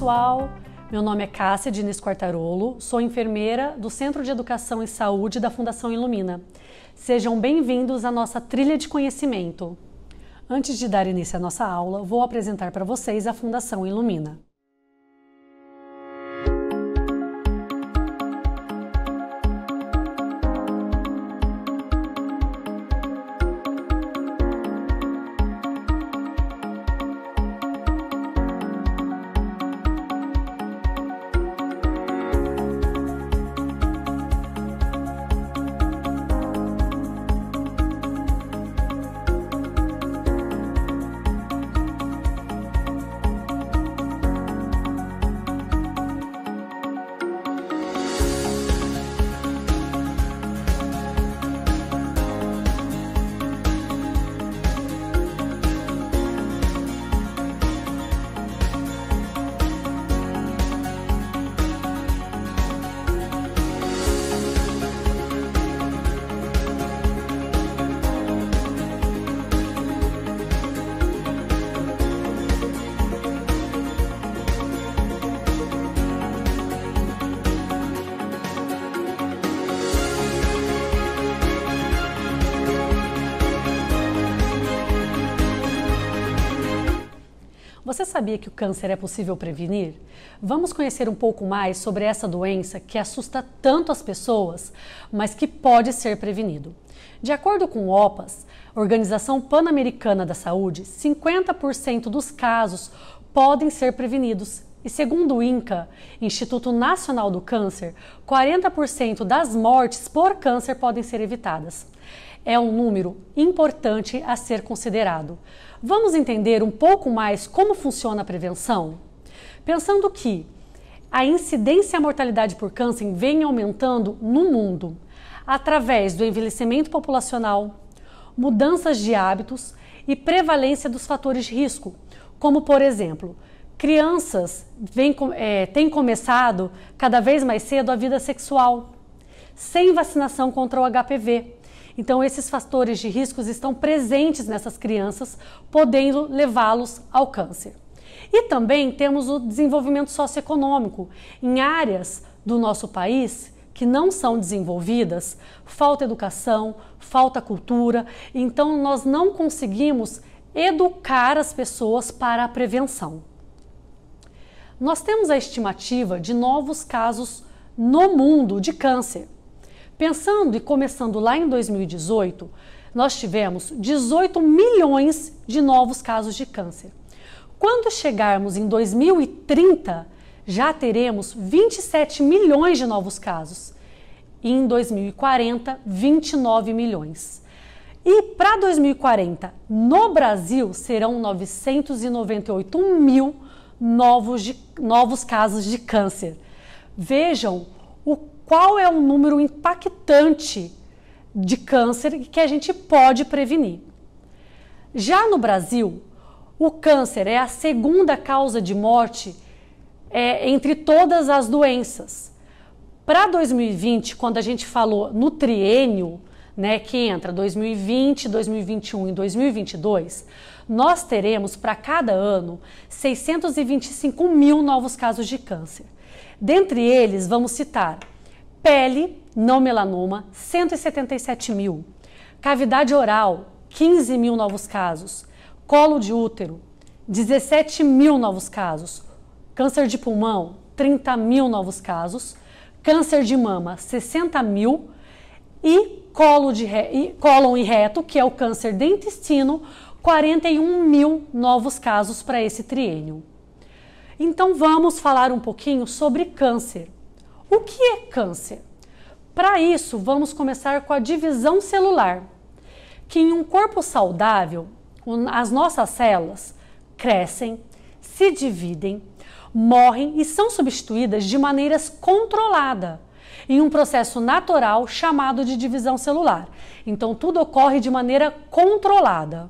pessoal, meu nome é Cássia Diniz Quartarolo, sou enfermeira do Centro de Educação e Saúde da Fundação Ilumina. Sejam bem-vindos à nossa trilha de conhecimento. Antes de dar início à nossa aula, vou apresentar para vocês a Fundação Ilumina. Você sabia que o câncer é possível prevenir? Vamos conhecer um pouco mais sobre essa doença que assusta tanto as pessoas, mas que pode ser prevenido. De acordo com o OPAS, Organização Pan-Americana da Saúde, 50% dos casos podem ser prevenidos. E segundo o INCA, Instituto Nacional do Câncer, 40% das mortes por câncer podem ser evitadas. É um número importante a ser considerado. Vamos entender um pouco mais como funciona a prevenção? Pensando que a incidência e a mortalidade por câncer vem aumentando no mundo através do envelhecimento populacional, mudanças de hábitos e prevalência dos fatores de risco, como por exemplo, crianças têm começado cada vez mais cedo a vida sexual, sem vacinação contra o HPV. Então, esses fatores de riscos estão presentes nessas crianças, podendo levá-los ao câncer. E também temos o desenvolvimento socioeconômico. Em áreas do nosso país que não são desenvolvidas, falta educação, falta cultura, então nós não conseguimos educar as pessoas para a prevenção. Nós temos a estimativa de novos casos no mundo de câncer. Pensando e começando lá em 2018, nós tivemos 18 milhões de novos casos de câncer. Quando chegarmos em 2030, já teremos 27 milhões de novos casos. E em 2040, 29 milhões. E para 2040, no Brasil, serão 998 mil novos casos de câncer. Vejam qual é o número impactante de câncer que a gente pode prevenir. Já no Brasil, o câncer é a segunda causa de morte entre todas as doenças. Para 2020, quando a gente falou no triênio, que entra 2020, 2021 e 2022, nós teremos para cada ano 625 mil novos casos de câncer. Dentre eles, vamos citar pele, não melanoma, 177 mil. Cavidade oral, 15 mil novos casos. Colo de útero, 17 mil novos casos. Câncer de pulmão, 30 mil novos casos. Câncer de mama, 60 mil. E cólon e reto, que é o câncer de intestino, 41 mil novos casos para esse triênio. Então vamos falar um pouquinho sobre câncer. O que é câncer? Para isso, vamos começar com a divisão celular, que em um corpo saudável, as nossas células crescem, se dividem, morrem e são substituídas de maneira controlada, em um processo natural chamado de divisão celular. Então, tudo ocorre de maneira controlada.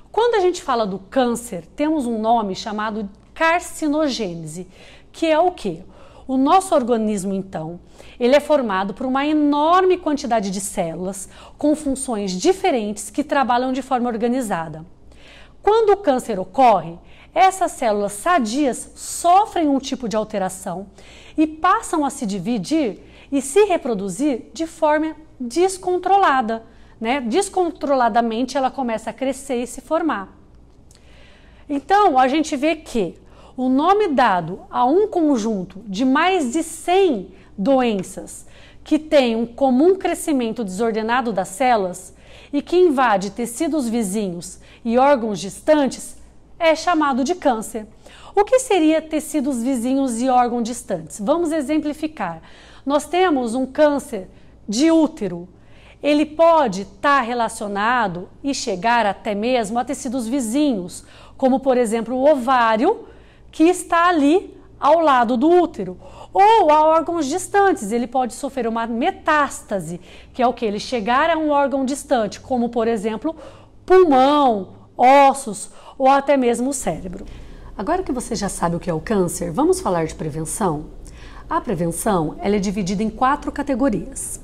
Quando a gente fala do câncer, temos um nome chamado carcinogênese, que é o quê? O nosso organismo, então, ele é formado por uma enorme quantidade de células com funções diferentes que trabalham de forma organizada. Quando o câncer ocorre, essas células sadias sofrem um tipo de alteração e passam a se dividir e se reproduzir de forma descontrolada, né? Descontroladamente ela começa a crescer e se formar. Então, a gente vê que o nome dado a um conjunto de mais de 100 doenças que tem um comum crescimento desordenado das células e que invade tecidos vizinhos e órgãos distantes é chamado de câncer. O que seria tecidos vizinhos e órgãos distantes? Vamos exemplificar. Nós temos um câncer de útero. Ele pode estar relacionado e chegar até mesmo a tecidos vizinhos, como por exemplo o ovário, que está ali ao lado do útero, ou a órgãos distantes. Ele pode sofrer uma metástase, que é o que? Ele chegar a um órgão distante, como por exemplo pulmão, ossos ou até mesmo o cérebro. Agora que você já sabe o que é o câncer, vamos falar de prevenção? A prevenção ela é dividida em 4 categorias.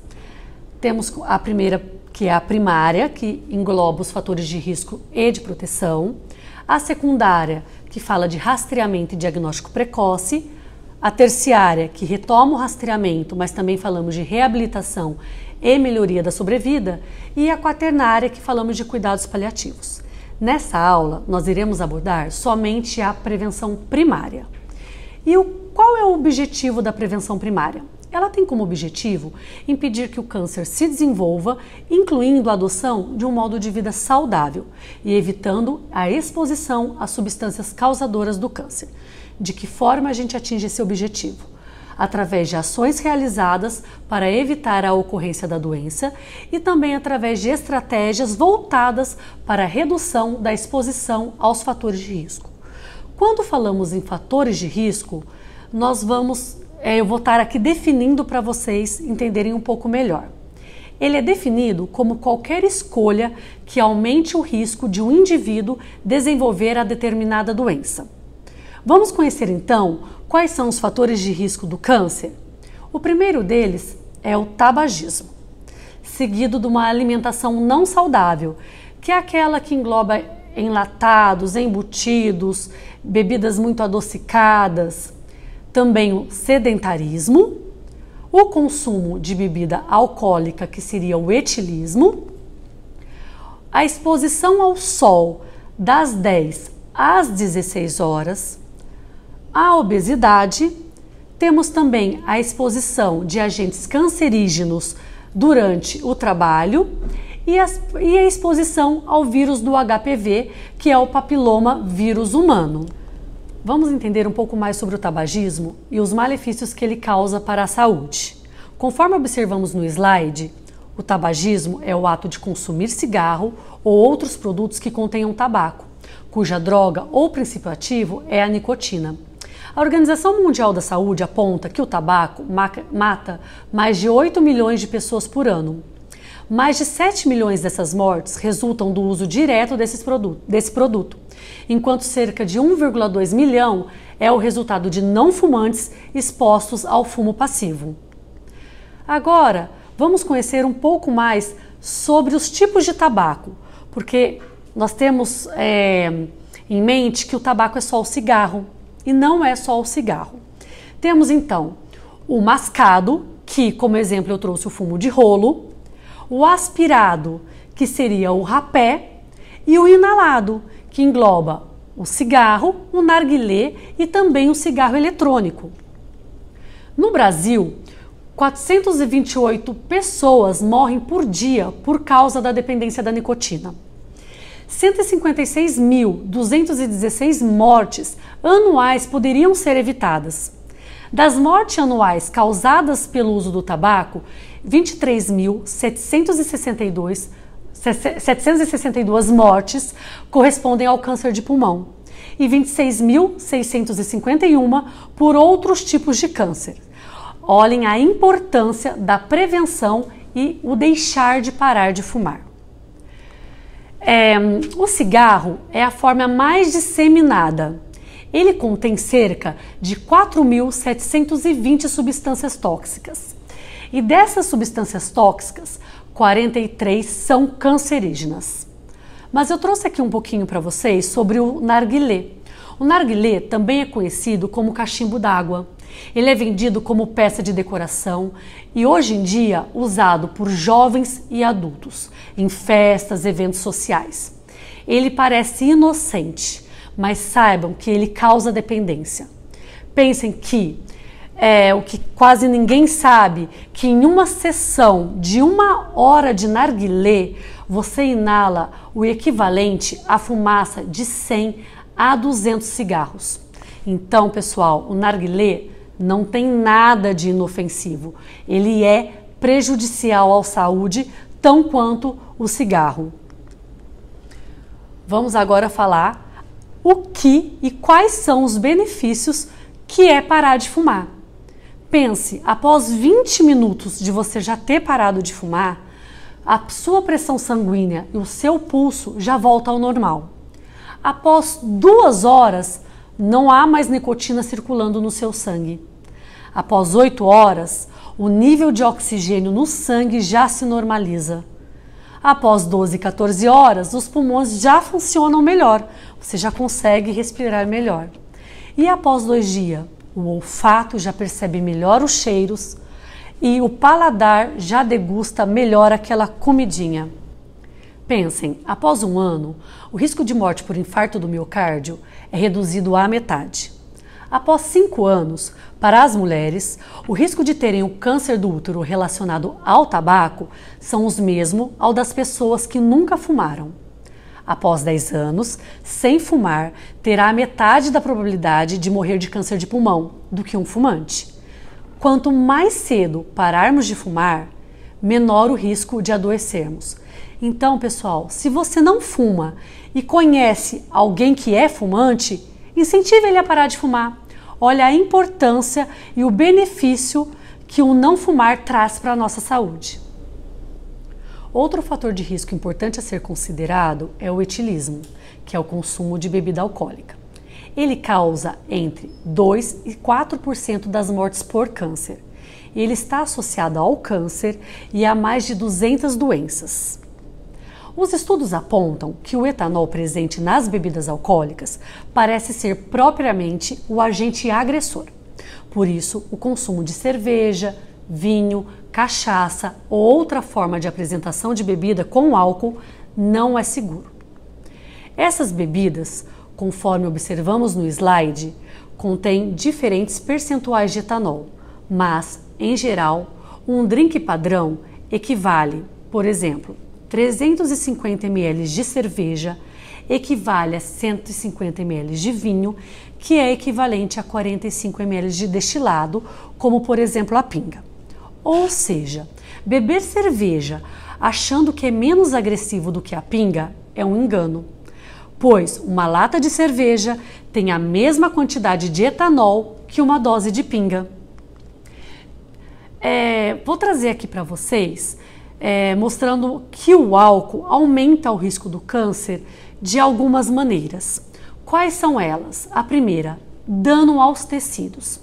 Temos a primeira, que é a primária, que engloba os fatores de risco e de proteção. A secundária, que fala de rastreamento e diagnóstico precoce. A terciária, que retoma o rastreamento, mas também falamos de reabilitação e melhoria da sobrevida. E a quaternária, que falamos de cuidados paliativos. Nessa aula, nós iremos abordar somente a prevenção primária. E qual é o objetivo da prevenção primária? Ela tem como objetivo impedir que o câncer se desenvolva, incluindo a adoção de um modo de vida saudável e evitando a exposição às substâncias causadoras do câncer. De que forma a gente atinge esse objetivo? Através de ações realizadas para evitar a ocorrência da doença e também através de estratégias voltadas para a redução da exposição aos fatores de risco. Quando falamos em fatores de risco, eu vou estar aqui definindo para vocês entenderem um pouco melhor. Ele é definido como qualquer escolha que aumente o risco de um indivíduo desenvolver a determinada doença. Vamos conhecer então quais são os fatores de risco do câncer? O primeiro deles é o tabagismo, seguido de uma alimentação não saudável, que é aquela que engloba enlatados, embutidos, bebidas muito adocicadas, também o sedentarismo, o consumo de bebida alcoólica, que seria o etilismo, a exposição ao sol das 10 às 16 horas, a obesidade, temos também a exposição de agentes cancerígenos durante o trabalho e a exposição ao vírus do HPV, que é o papiloma vírus humano. Vamos entender um pouco mais sobre o tabagismo e os malefícios que ele causa para a saúde. Conforme observamos no slide, o tabagismo é o ato de consumir cigarro ou outros produtos que contenham tabaco, cuja droga ou princípio ativo é a nicotina. A Organização Mundial da Saúde aponta que o tabaco mata mais de 8 milhões de pessoas por ano. Mais de 7 milhões dessas mortes resultam do uso direto desse produto, enquanto cerca de 1,2 milhão é o resultado de não fumantes expostos ao fumo passivo. Agora, vamos conhecer um pouco mais sobre os tipos de tabaco, porque nós temos em mente que o tabaco é só o cigarro, e não é só o cigarro. Temos então o mascado, que como exemplo eu trouxe o fumo de rolo, o aspirado, que seria o rapé, e o inalado, que engloba o cigarro, o narguilé e também o cigarro eletrônico. No Brasil, 428 pessoas morrem por dia por causa da dependência da nicotina. 156.216 mortes anuais poderiam ser evitadas. Das mortes anuais causadas pelo uso do tabaco, 23.762 mortes correspondem ao câncer de pulmão e 26.651 por outros tipos de câncer. Olhem a importância da prevenção e o deixar de parar de fumar. O cigarro é a forma mais disseminada. Ele contém cerca de 4.720 substâncias tóxicas. E dessas substâncias tóxicas, 43 são cancerígenas. Mas eu trouxe aqui um pouquinho para vocês sobre o narguilé. O narguilé também é conhecido como cachimbo d'água. Ele é vendido como peça de decoração e hoje em dia usado por jovens e adultos em festas, eventos sociais. Ele parece inocente, mas saibam que ele causa dependência. Pensem que o que quase ninguém sabe, que em uma sessão de 1 hora de narguilé, você inala o equivalente à fumaça de 100 a 200 cigarros. Então, pessoal, o narguilé não tem nada de inofensivo. Ele é prejudicial à saúde, tão quanto o cigarro. Vamos agora falar o que e quais são os benefícios que é parar de fumar. Pense, após 20 minutos de você já ter parado de fumar, a sua pressão sanguínea e o seu pulso já voltam ao normal. Após 2 horas, não há mais nicotina circulando no seu sangue. Após 8 horas, o nível de oxigênio no sangue já se normaliza. Após 12, 14 horas, os pulmões já funcionam melhor, você já consegue respirar melhor. E após 2 dias, o olfato já percebe melhor os cheiros e o paladar já degusta melhor aquela comidinha. Pensem, após 1 ano, o risco de morte por infarto do miocárdio é reduzido à metade. Após 5 anos, para as mulheres, o risco de terem o câncer do útero relacionado ao tabaco são os mesmos ao das pessoas que nunca fumaram. Após 10 anos, sem fumar, terá a metade da probabilidade de morrer de câncer de pulmão do que um fumante. Quanto mais cedo pararmos de fumar, menor o risco de adoecermos. Então, pessoal, se você não fuma e conhece alguém que é fumante, incentive ele a parar de fumar. Olha a importância e o benefício que o não fumar traz para a nossa saúde. Outro fator de risco importante a ser considerado é o etilismo, que é o consumo de bebida alcoólica. Ele causa entre 2% e 4% das mortes por câncer. Ele está associado ao câncer e a mais de 200 doenças. Os estudos apontam que o etanol presente nas bebidas alcoólicas parece ser propriamente o agente agressor. Por isso, o consumo de cerveja, vinho, cachaça ou outra forma de apresentação de bebida com álcool não é seguro. Essas bebidas, conforme observamos no slide, contêm diferentes percentuais de etanol, mas, em geral, um drink padrão equivale, por exemplo, 350 ml de cerveja equivale a 150 ml de vinho, que é equivalente a 45 ml de destilado, como por exemplo a pinga. Ou seja, beber cerveja achando que é menos agressivo do que a pinga é um engano, pois uma lata de cerveja tem a mesma quantidade de etanol que uma dose de pinga. Vou trazer aqui para vocês mostrando que o álcool aumenta o risco do câncer de algumas maneiras. Quais são elas? A primeira, dano aos tecidos.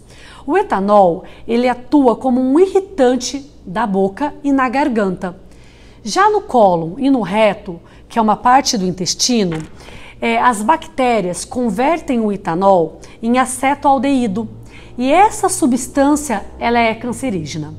O etanol, ele atua como um irritante da boca e na garganta. Já no cólon e no reto, que é uma parte do intestino, as bactérias convertem o etanol em acetoaldeído e essa substância ela é cancerígena.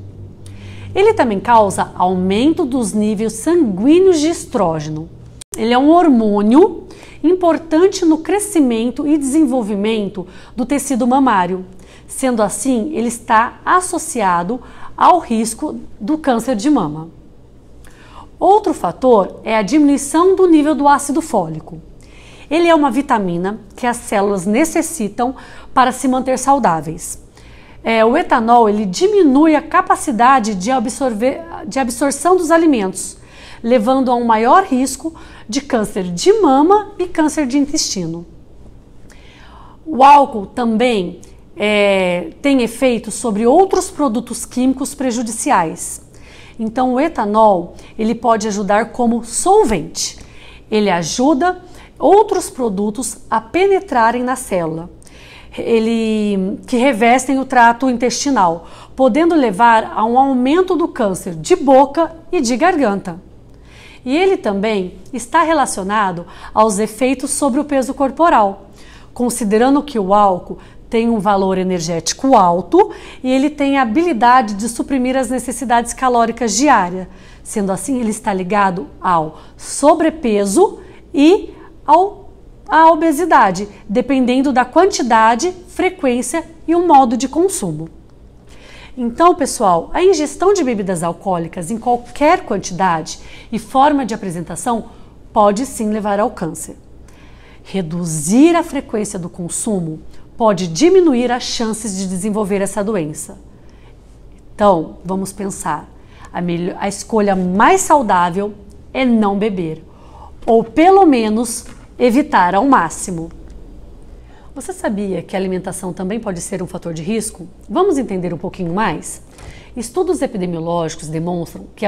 Ele também causa aumento dos níveis sanguíneos de estrógeno. Ele é um hormônio importante no crescimento e desenvolvimento do tecido mamário. Sendo assim, ele está associado ao risco do câncer de mama. Outro fator é a diminuição do nível do ácido fólico. Ele é uma vitamina que as células necessitam para se manter saudáveis. O etanol ele diminui a capacidade de absorção dos alimentos, levando a um maior risco de câncer de mama e câncer de intestino. O álcool também tem efeito sobre outros produtos químicos prejudiciais. Então o etanol ele pode ajudar como solvente. Ele ajuda outros produtos a penetrarem na célula, que revestem o trato intestinal, podendo levar a um aumento do câncer de boca e de garganta. E ele também está relacionado aos efeitos sobre o peso corporal, considerando que o álcool tem um valor energético alto e ele tem a habilidade de suprimir as necessidades calóricas diárias. Sendo assim, ele está ligado ao sobrepeso e à obesidade, dependendo da quantidade, frequência e o modo de consumo. Então, pessoal, a ingestão de bebidas alcoólicas em qualquer quantidade e forma de apresentação pode sim levar ao câncer. Reduzir a frequência do consumo pode diminuir as chances de desenvolver essa doença. Então, vamos pensar. A escolha mais saudável é não beber, ou pelo menos evitar ao máximo. Você sabia que a alimentação também pode ser um fator de risco? Vamos entender um pouquinho mais? Estudos epidemiológicos demonstram que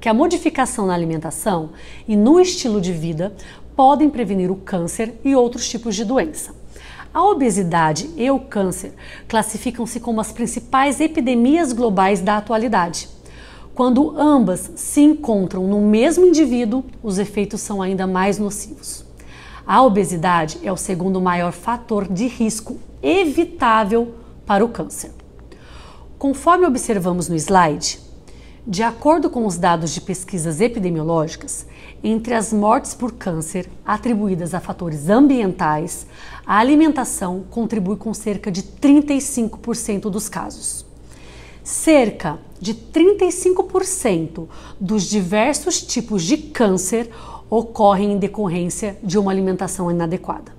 a modificação na alimentação e no estilo de vida podem prevenir o câncer e outros tipos de doença. A obesidade e o câncer classificam-se como as principais epidemias globais da atualidade. Quando ambas se encontram no mesmo indivíduo, os efeitos são ainda mais nocivos. A obesidade é o segundo maior fator de risco evitável para o câncer. Conforme observamos no slide, de acordo com os dados de pesquisas epidemiológicas, entre as mortes por câncer atribuídas a fatores ambientais, a alimentação contribui com cerca de 35% dos casos. Cerca de 35% dos diversos tipos de câncer ocorrem em decorrência de uma alimentação inadequada.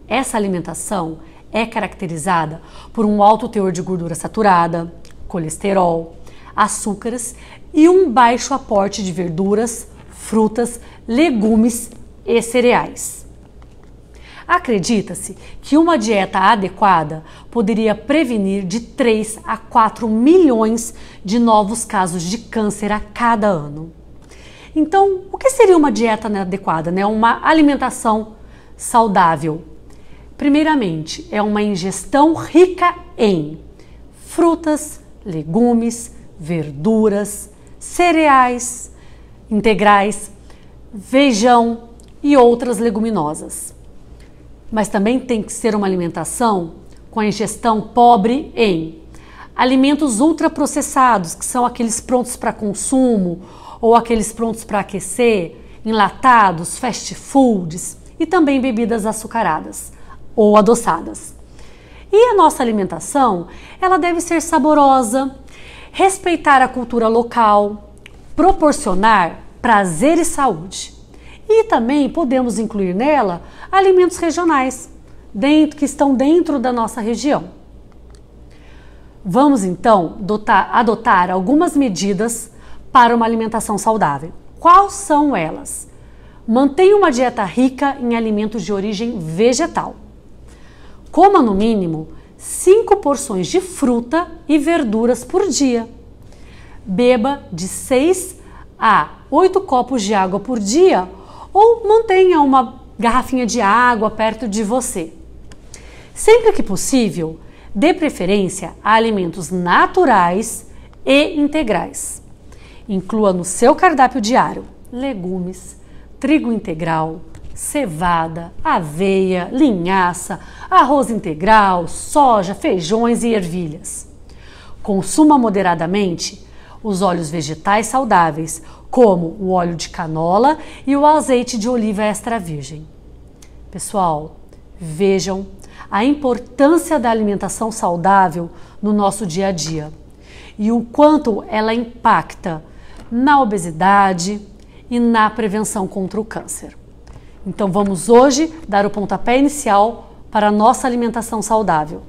Essa alimentação é caracterizada por um alto teor de gordura saturada, colesterol, açúcares e um baixo aporte de verduras, frutas, legumes e cereais. Acredita-se que uma dieta adequada poderia prevenir de 3 a 4 milhões de novos casos de câncer a cada ano. Então, o que seria uma dieta adequada, né? Uma alimentação saudável? Primeiramente, é uma ingestão rica em frutas, legumes, verduras, cereais integrais, feijão e outras leguminosas. Mas também tem que ser uma alimentação com a ingestão pobre em alimentos ultraprocessados, que são aqueles prontos para consumo ou aqueles prontos para aquecer, enlatados, fast foods e também bebidas açucaradas ou adoçadas. E a nossa alimentação, ela deve ser saborosa, respeitar a cultura local, proporcionar prazer e saúde. E também podemos incluir nela alimentos regionais, que estão dentro da nossa região. Vamos então adotar algumas medidas para uma alimentação saudável. Quais são elas? Mantenha uma dieta rica em alimentos de origem vegetal. Coma no mínimo 5 porções de fruta e verduras por dia. Beba de 6 a 8 copos de água por dia ou mantenha uma garrafinha de água perto de você. Sempre que possível, dê preferência a alimentos naturais e integrais. Inclua no seu cardápio diário legumes, trigo integral, cevada, aveia, linhaça, arroz integral, soja, feijões e ervilhas. Consuma moderadamente os óleos vegetais saudáveis, como o óleo de canola e o azeite de oliva extra virgem. Pessoal, vejam a importância da alimentação saudável no nosso dia a dia e o quanto ela impacta na obesidade e na prevenção contra o câncer. Então vamos hoje dar o pontapé inicial para a nossa alimentação saudável.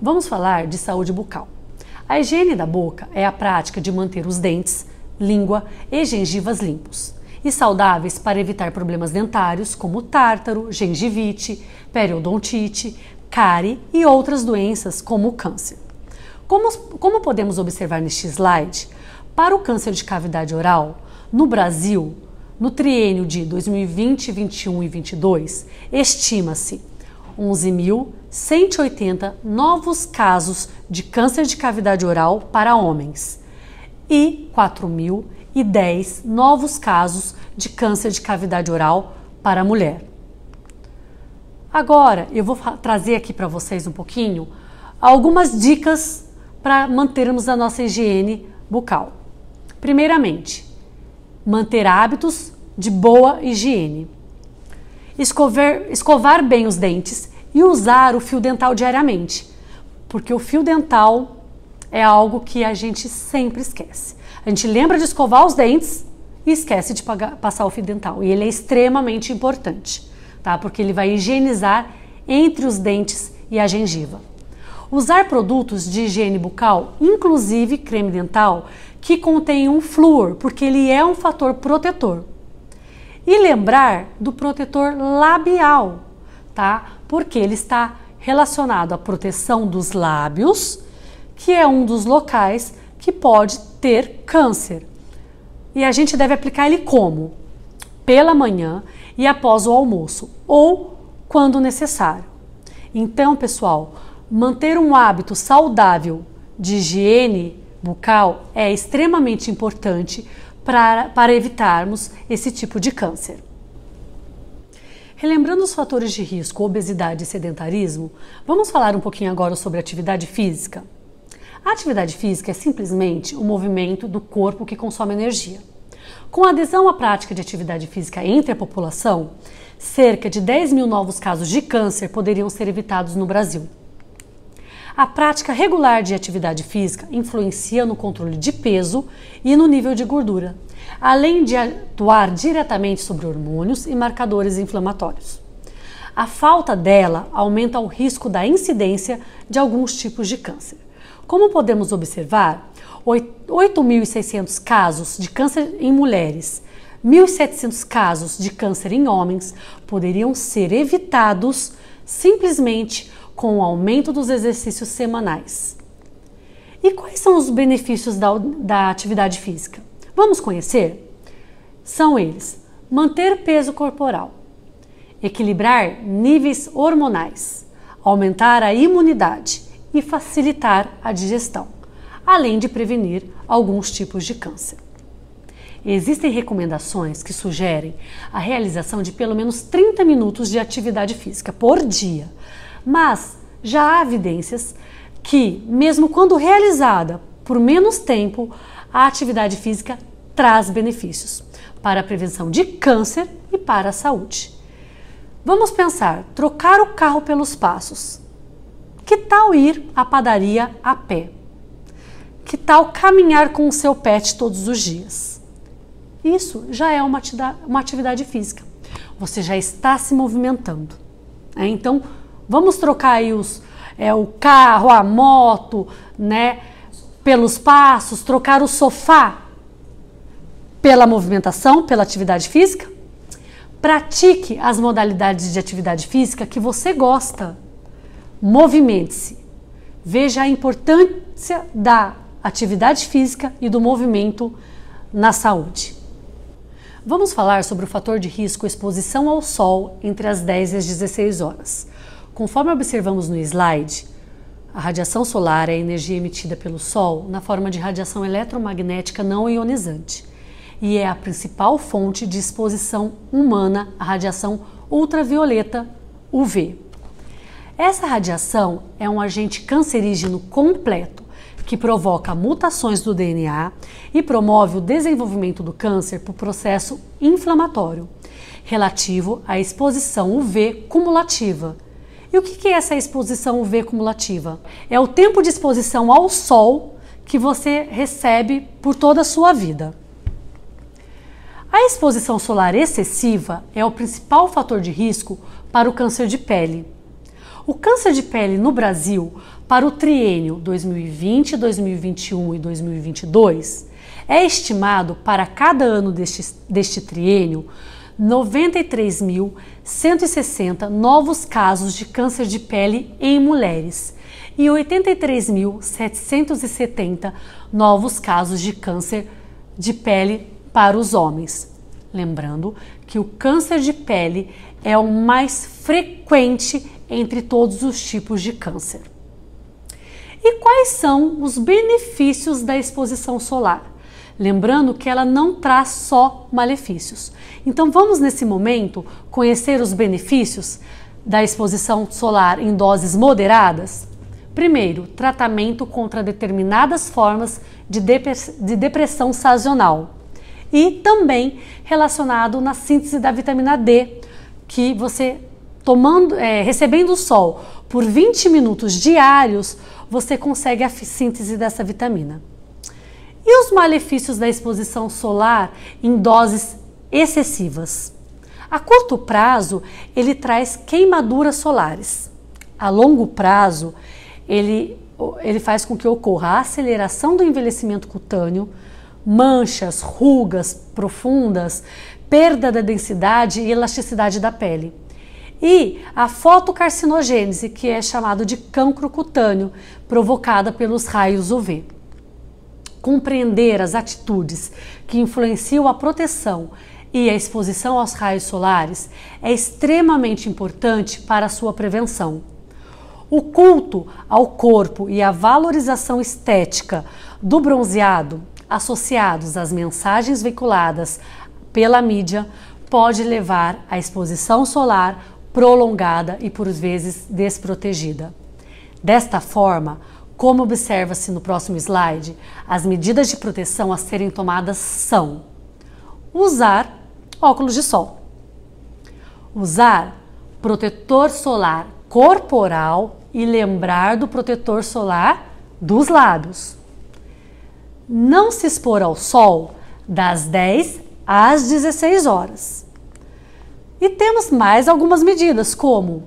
Vamos falar de saúde bucal. A higiene da boca é a prática de manter os dentes, língua e gengivas limpos e saudáveis para evitar problemas dentários como tártaro, gengivite, periodontite, cárie e outras doenças como o câncer. Como podemos observar neste slide, para o câncer de cavidade oral, no Brasil, no triênio de 2020, 21 e 22, estima-se 11.180 novos casos de câncer de cavidade oral para homens e 4.010 novos casos de câncer de cavidade oral para mulher. Agora, eu vou trazer aqui para vocês um pouquinho algumas dicas para mantermos a nossa higiene bucal. Primeiramente, manter hábitos de boa higiene. Escovar bem os dentes e usar o fio dental diariamente, porque o fio dental é algo que a gente sempre esquece. A gente lembra de escovar os dentes e esquece de passar o fio dental. E ele é extremamente importante, tá? Porque ele vai higienizar entre os dentes e a gengiva. Usar produtos de higiene bucal, inclusive creme dental, que contém um flúor, porque ele é um fator protetor. E lembrar do protetor labial, tá? Porque ele está relacionado à proteção dos lábios, que é um dos locais que pode ter câncer. E a gente deve aplicar ele como? Pela manhã e após o almoço, ou quando necessário. Então, pessoal, manter um hábito saudável de higiene bucal é extremamente importante para evitarmos esse tipo de câncer. Relembrando os fatores de risco, obesidade e sedentarismo, vamos falar um pouquinho agora sobre atividade física. A atividade física é simplesmente o movimento do corpo que consome energia. Com a adesão à prática de atividade física entre a população, cerca de 10 mil novos casos de câncer poderiam ser evitados no Brasil. A prática regular de atividade física influencia no controle de peso e no nível de gordura, além de atuar diretamente sobre hormônios e marcadores inflamatórios. A falta dela aumenta o risco da incidência de alguns tipos de câncer. Como podemos observar, 8.600 casos de câncer em mulheres, 1.700 casos de câncer em homens poderiam ser evitados simplesmente com o aumento dos exercícios semanais. E quais são os benefícios da atividade física? Vamos conhecer? São eles: manter peso corporal, equilibrar níveis hormonais, aumentar a imunidade e facilitar a digestão, além de prevenir alguns tipos de câncer. Existem recomendações que sugerem a realização de pelo menos 30 minutos de atividade física por dia, mas já há evidências que, mesmo quando realizada por menos tempo, a atividade física traz benefícios para a prevenção de câncer e para a saúde. Vamos pensar, trocar o carro pelos passos. Que tal ir à padaria a pé? Que tal caminhar com o seu pet todos os dias? Isso já é uma atividade física. Você já está se movimentando. Então, vamos trocar aí o carro, a moto, né, pelos passos, trocar o sofá pela movimentação, pela atividade física. Pratique as modalidades de atividade física que você gosta. Movimente-se. Veja a importância da atividade física e do movimento na saúde. Vamos falar sobre o fator de risco exposição ao sol entre as 10 e as 16 horas. Conforme observamos no slide, a radiação solar é a energia emitida pelo Sol na forma de radiação eletromagnética não ionizante e é a principal fonte de exposição humana à radiação ultravioleta UV. Essa radiação é um agente cancerígeno completo que provoca mutações do DNA e promove o desenvolvimento do câncer por processo inflamatório relativo à exposição UV cumulativa. E o que é essa exposição UV cumulativa? É o tempo de exposição ao sol que você recebe por toda a sua vida. A exposição solar excessiva é o principal fator de risco para o câncer de pele. O câncer de pele no Brasil, para o triênio 2020, 2021 e 2022, é estimado para cada ano deste triênio 93.160 novos casos de câncer de pele em mulheres e 83.770 novos casos de câncer de pele para os homens. Lembrando que o câncer de pele é o mais frequente entre todos os tipos de câncer. E quais são os benefícios da exposição solar? Lembrando que ela não traz só malefícios. Então vamos nesse momento conhecer os benefícios da exposição solar em doses moderadas? Primeiro, tratamento contra determinadas formas de depressão sazonal e também relacionado na síntese da vitamina D, que você recebendo o sol por 20 minutos diários, você consegue a síntese dessa vitamina. E os malefícios da exposição solar em doses excessivas? A curto prazo, ele traz queimaduras solares. A longo prazo, ele faz com que ocorra a aceleração do envelhecimento cutâneo, manchas, rugas profundas, perda da densidade e elasticidade da pele. E a fotocarcinogênese, que é chamado de cancro cutâneo, provocada pelos raios UV. Compreender as atitudes que influenciam a proteção e a exposição aos raios solares é extremamente importante para a sua prevenção. O culto ao corpo e a valorização estética do bronzeado, associados às mensagens veiculadas pela mídia, pode levar à exposição solar prolongada e por vezes desprotegida. Desta forma, como observa-se no próximo slide, as medidas de proteção a serem tomadas são: usar óculos de sol, usar protetor solar corporal e lembrar do protetor solar dos lábios, não se expor ao sol das 10 às 16 horas. E temos mais algumas medidas, como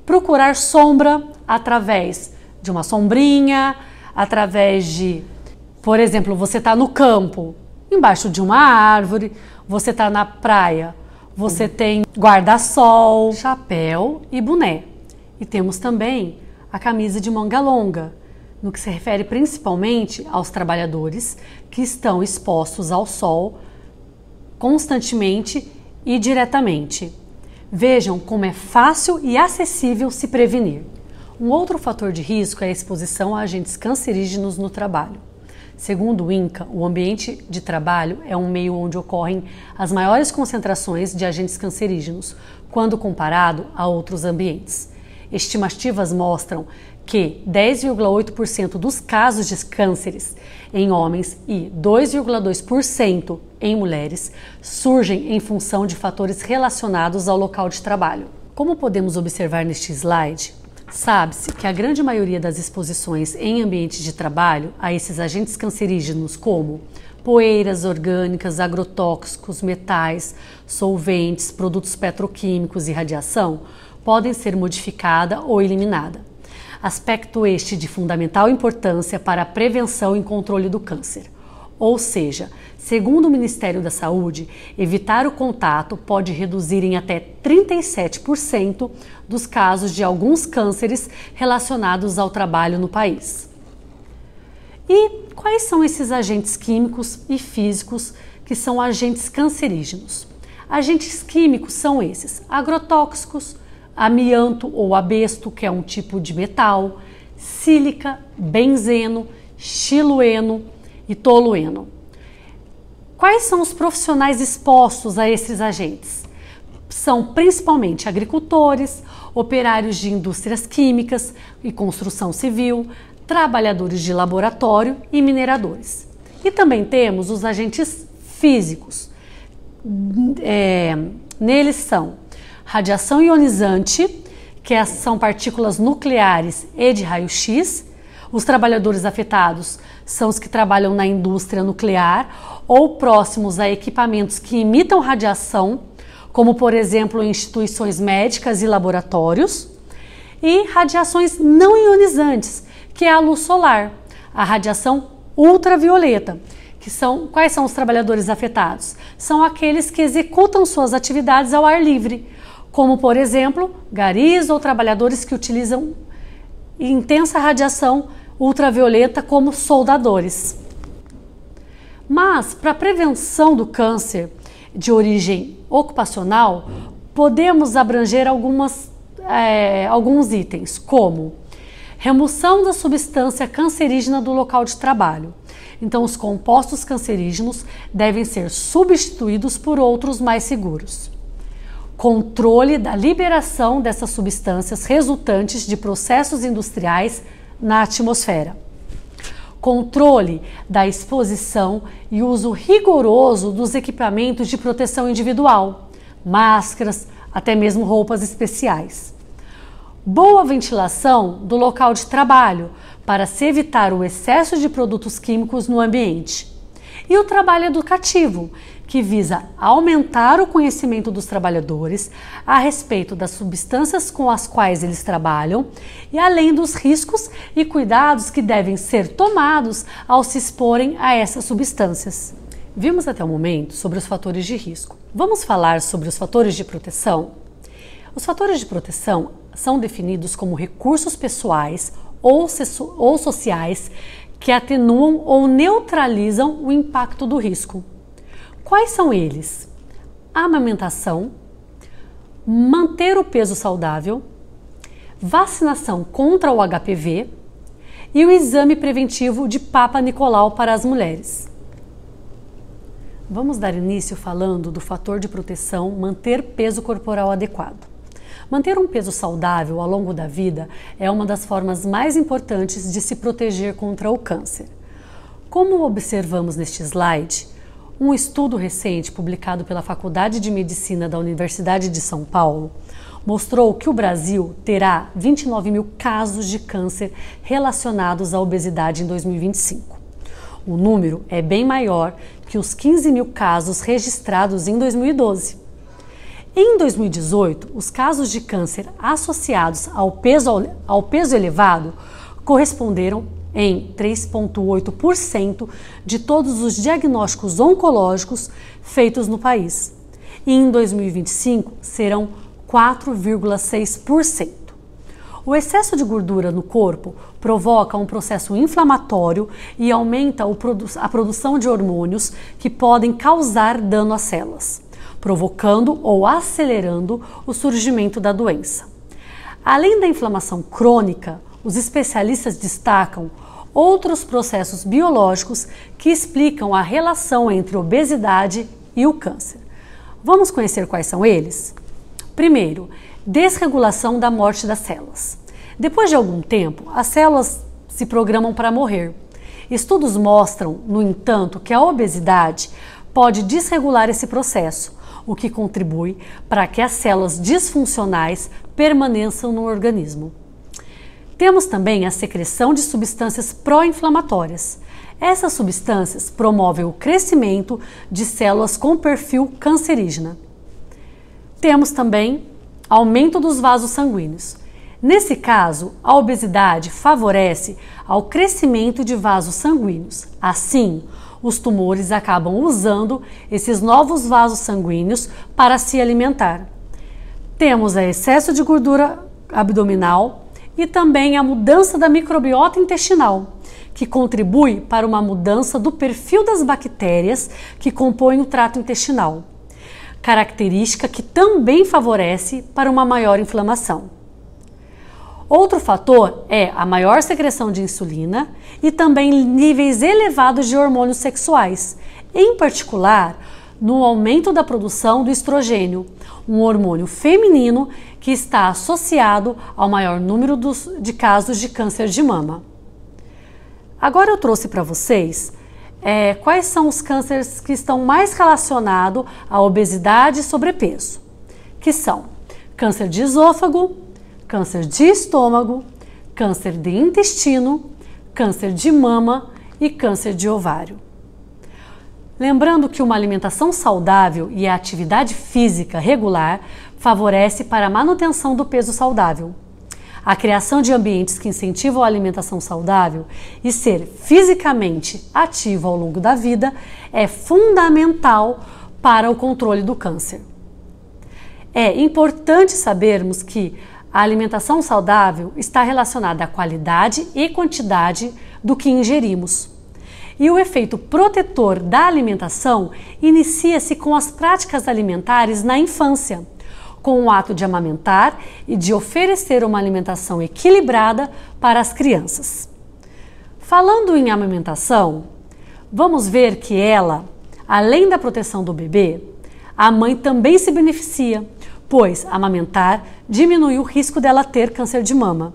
procurar sombra através de uma sombrinha, através de, por exemplo, você está no campo, embaixo de uma árvore, você está na praia, você tem guarda-sol, chapéu e boné. E temos também a camisa de manga longa, no que se refere principalmente aos trabalhadores que estão expostos ao sol constantemente e diretamente. Vejam como é fácil e acessível se prevenir. Um outro fator de risco é a exposição a agentes cancerígenos no trabalho. Segundo o INCA, o ambiente de trabalho é um meio onde ocorrem as maiores concentrações de agentes cancerígenos, quando comparado a outros ambientes. Estimativas mostram que 10,8% dos casos de cânceres em homens e 2,2% em mulheres surgem em função de fatores relacionados ao local de trabalho. Como podemos observar neste slide, sabe-se que a grande maioria das exposições em ambientes de trabalho a esses agentes cancerígenos, como poeiras orgânicas, agrotóxicos, metais, solventes, produtos petroquímicos e radiação, podem ser modificada ou eliminada. Aspecto este de fundamental importância para a prevenção e controle do câncer. Ou seja, segundo o Ministério da Saúde, evitar o contato pode reduzir em até 37% dos casos de alguns cânceres relacionados ao trabalho no país. E quais são esses agentes químicos e físicos que são agentes cancerígenos? Agentes químicos são esses: agrotóxicos, amianto ou abesto, que é um tipo de metal, sílica, benzeno, xilueno e tolueno. Quais são os profissionais expostos a esses agentes? São principalmente agricultores, operários de indústrias químicas e construção civil, trabalhadores de laboratório e mineradores. E também temos os agentes físicos. Neles são radiação ionizante, que são partículas nucleares e de raio-x. Os trabalhadores afetados são os que trabalham na indústria nuclear ou próximos a equipamentos que imitam radiação, como por exemplo instituições médicas e laboratórios. E radiações não ionizantes, que é a luz solar, a radiação ultravioleta. Quais são os trabalhadores afetados? São aqueles que executam suas atividades ao ar livre, como por exemplo, garis ou trabalhadores que utilizam intensa radiação ultravioleta como soldadores. Mas, para a prevenção do câncer de origem ocupacional, podemos abranger alguns itens, como remoção da substância cancerígena do local de trabalho. Então, os compostos cancerígenos devem ser substituídos por outros mais seguros. controle da liberação dessas substâncias resultantes de processos industriais na atmosfera, controle da exposição e uso rigoroso dos equipamentos de proteção individual, máscaras, até mesmo roupas especiais. Boa ventilação do local de trabalho para se evitar o excesso de produtos químicos no ambiente. E o trabalho educativo, que visa aumentar o conhecimento dos trabalhadores a respeito das substâncias com as quais eles trabalham e além dos riscos e cuidados que devem ser tomados ao se exporem a essas substâncias. Vimos até o momento sobre os fatores de risco. Vamos falar sobre os fatores de proteção? Os fatores de proteção são definidos como recursos pessoais ou sociais que atenuam ou neutralizam o impacto do risco. Quais são eles? A amamentação, manter o peso saudável, vacinação contra o HPV e o exame preventivo de Papa Nicolau para as mulheres. Vamos dar início falando do fator de proteção manter peso corporal adequado. Manter um peso saudável ao longo da vida é uma das formas mais importantes de se proteger contra o câncer. Como observamos neste slide, um estudo recente publicado pela Faculdade de Medicina da Universidade de São Paulo mostrou que o Brasil terá 29 mil casos de câncer relacionados à obesidade em 2025. O número é bem maior que os 15 mil casos registrados em 2012. Em 2018, os casos de câncer associados ao peso elevado corresponderam em 3,8% de todos os diagnósticos oncológicos feitos no país. E em 2025 serão 4,6%. O excesso de gordura no corpo provoca um processo inflamatório e aumenta a produção de hormônios que podem causar dano às células, provocando ou acelerando o surgimento da doença. Além da inflamação crônica, os especialistas destacam outros processos biológicos que explicam a relação entre obesidade e o câncer. Vamos conhecer quais são eles? Primeiro, desregulação da morte das células. Depois de algum tempo, as células se programam para morrer. Estudos mostram, no entanto, que a obesidade pode desregular esse processo, o que contribui para que as células disfuncionais permaneçam no organismo. Temos também a secreção de substâncias pró-inflamatórias. Essas substâncias promovem o crescimento de células com perfil cancerígena. Temos também aumento dos vasos sanguíneos. Nesse caso, a obesidade favorece ao crescimento de vasos sanguíneos. Assim, os tumores acabam usando esses novos vasos sanguíneos para se alimentar. Temos o excesso de gordura abdominal e também a mudança da microbiota intestinal, que contribui para uma mudança do perfil das bactérias que compõem o trato intestinal, característica que também favorece para uma maior inflamação. Outro fator é a maior secreção de insulina e também níveis elevados de hormônios sexuais, em particular no aumento da produção do estrogênio, um hormônio feminino que está associado ao maior número de casos de câncer de mama. Agora eu trouxe para vocês quais são os cânceres que estão mais relacionados à obesidade e sobrepeso, que são câncer de esôfago, câncer de estômago, câncer de intestino, câncer de mama e câncer de ovário. Lembrando que uma alimentação saudável e a atividade física regular favorece para a manutenção do peso saudável. A criação de ambientes que incentivam a alimentação saudável e ser fisicamente ativo ao longo da vida é fundamental para o controle do câncer. É importante sabermos que a alimentação saudável está relacionada à qualidade e quantidade do que ingerimos. E o efeito protetor da alimentação inicia-se com as práticas alimentares na infância, com o ato de amamentar e de oferecer uma alimentação equilibrada para as crianças. Falando em amamentação, vamos ver que ela, além da proteção do bebê, a mãe também se beneficia, pois amamentar diminui o risco dela ter câncer de mama.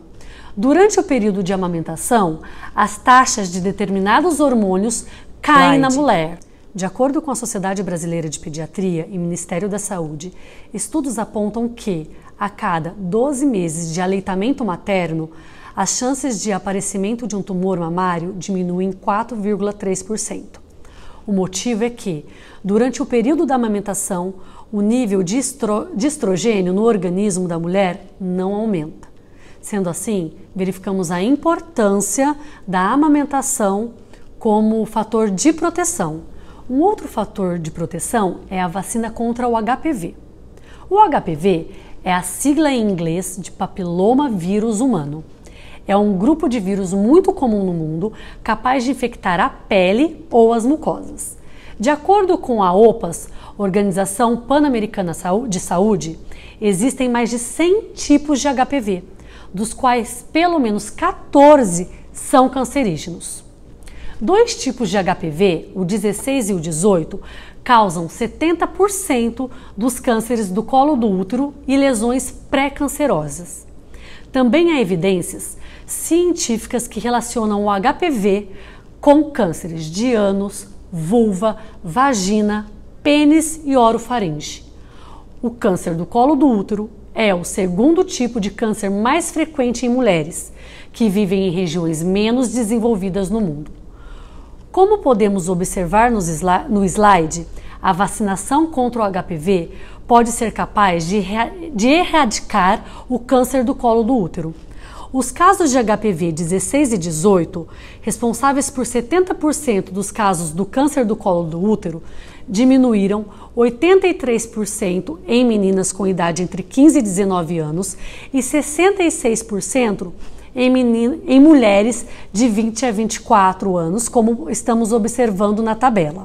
Durante o período de amamentação, as taxas de determinados hormônios caem na mulher. De acordo com a Sociedade Brasileira de Pediatria e Ministério da Saúde, estudos apontam que, a cada 12 meses de aleitamento materno, as chances de aparecimento de um tumor mamário diminuem 4,3%. O motivo é que, durante o período da amamentação, o nível de estrogênio no organismo da mulher não aumenta. Sendo assim, verificamos a importância da amamentação como fator de proteção. Um outro fator de proteção é a vacina contra o HPV. O HPV é a sigla em inglês de papiloma vírus humano. É um grupo de vírus muito comum no mundo, capaz de infectar a pele ou as mucosas. De acordo com a OPAS, Organização Pan-Americana de Saúde, existem mais de 100 tipos de HPV, dos quais pelo menos 14 são cancerígenos. Dois tipos de HPV, o 16 e o 18, causam 70% dos cânceres do colo do útero e lesões pré-cancerosas. Também há evidências científicas que relacionam o HPV com cânceres de ânus, vulva, vagina, pênis e orofaringe. O câncer do colo do útero é o segundo tipo de câncer mais frequente em mulheres que vivem em regiões menos desenvolvidas no mundo. Como podemos observar no slide, a vacinação contra o HPV pode ser capaz de erradicar o câncer do colo do útero. Os casos de HPV 16 e 18, responsáveis por 70% dos casos do câncer do colo do útero, diminuíram 83% em meninas com idade entre 15 e 19 anos e 66% em mulheres de 20 a 24 anos, como estamos observando na tabela.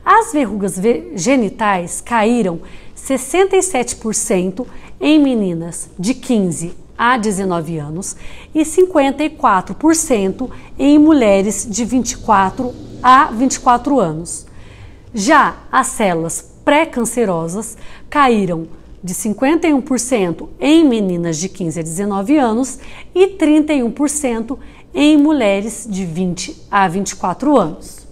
As verrugas genitais caíram 67% em meninas de 15 a 19 anos e 54% em mulheres de 24 a 24 anos. Já as células pré-cancerosas caíram de 51% em meninas de 15 a 19 anos e 31% em mulheres de 20 a 24 anos.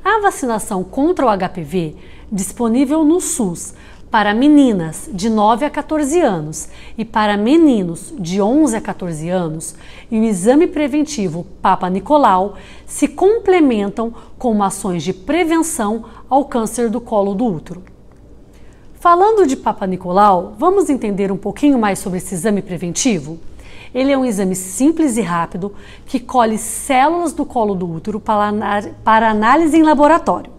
A vacinação contra o HPV, disponível no SUS para meninas de 9 a 14 anos e para meninos de 11 a 14 anos, e o exame preventivo Papa Nicolau se complementam com ações de prevenção ao câncer do colo do útero. Falando de Papa Nicolau, vamos entender um pouquinho mais sobre esse exame preventivo? Ele é um exame simples e rápido que colhe células do colo do útero para análise em laboratório.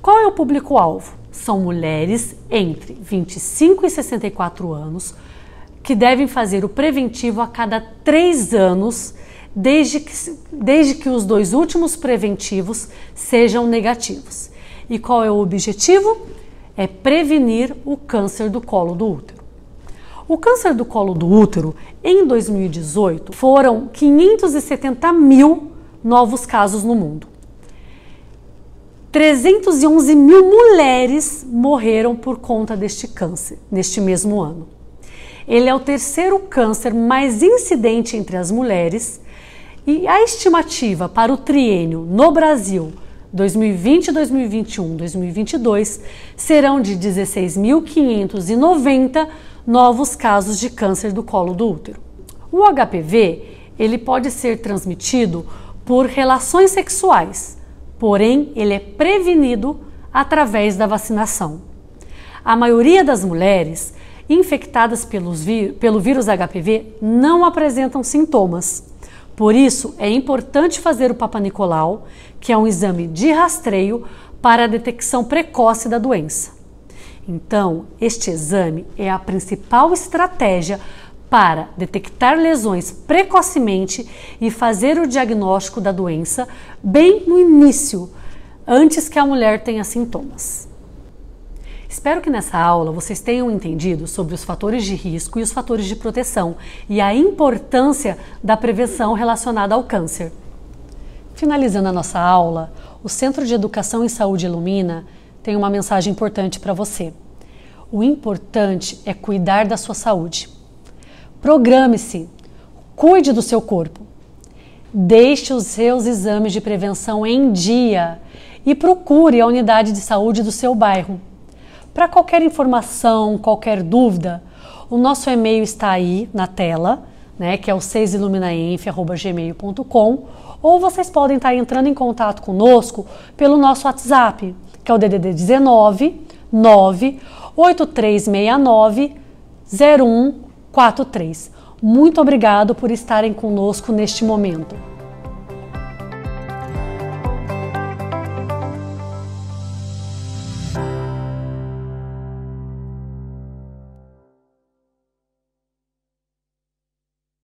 Qual é o público-alvo? São mulheres entre 25 e 64 anos que devem fazer o preventivo a cada 3 anos, desde que os 2 últimos preventivos sejam negativos. E qual é o objetivo? É prevenir o câncer do colo do útero. O câncer do colo do útero, em 2018, foram 570 mil novos casos no mundo. 311 mil mulheres morreram por conta deste câncer, neste mesmo ano. Ele é o terceiro câncer mais incidente entre as mulheres e a estimativa para o triênio no Brasil 2020, 2021, 2022 serão de 16.590 novos casos de câncer do colo do útero. O HPV, ele pode ser transmitido por relações sexuais, porém ele é prevenido através da vacinação. A maioria das mulheres infectadas pelo vírus HPV não apresentam sintomas. Por isso, é importante fazer o Papa Nicolau, que é um exame de rastreio para a detecção precoce da doença. Então, este exame é a principal estratégia para detectar lesões precocemente e fazer o diagnóstico da doença bem no início, antes que a mulher tenha sintomas. Espero que nessa aula vocês tenham entendido sobre os fatores de risco e os fatores de proteção e a importância da prevenção relacionada ao câncer. Finalizando a nossa aula, o Centro de Educação em Saúde Ilumina tem uma mensagem importante para você. O importante é cuidar da sua saúde. Programe-se, cuide do seu corpo. Deixe os seus exames de prevenção em dia e procure a unidade de saúde do seu bairro. Para qualquer informação, qualquer dúvida, o nosso e-mail está aí na tela, que é o 6iluminaenf@gmail.com, ou vocês podem estar entrando em contato conosco pelo nosso WhatsApp, que é o DDD 19 98369 0143. Muito obrigado por estarem conosco neste momento.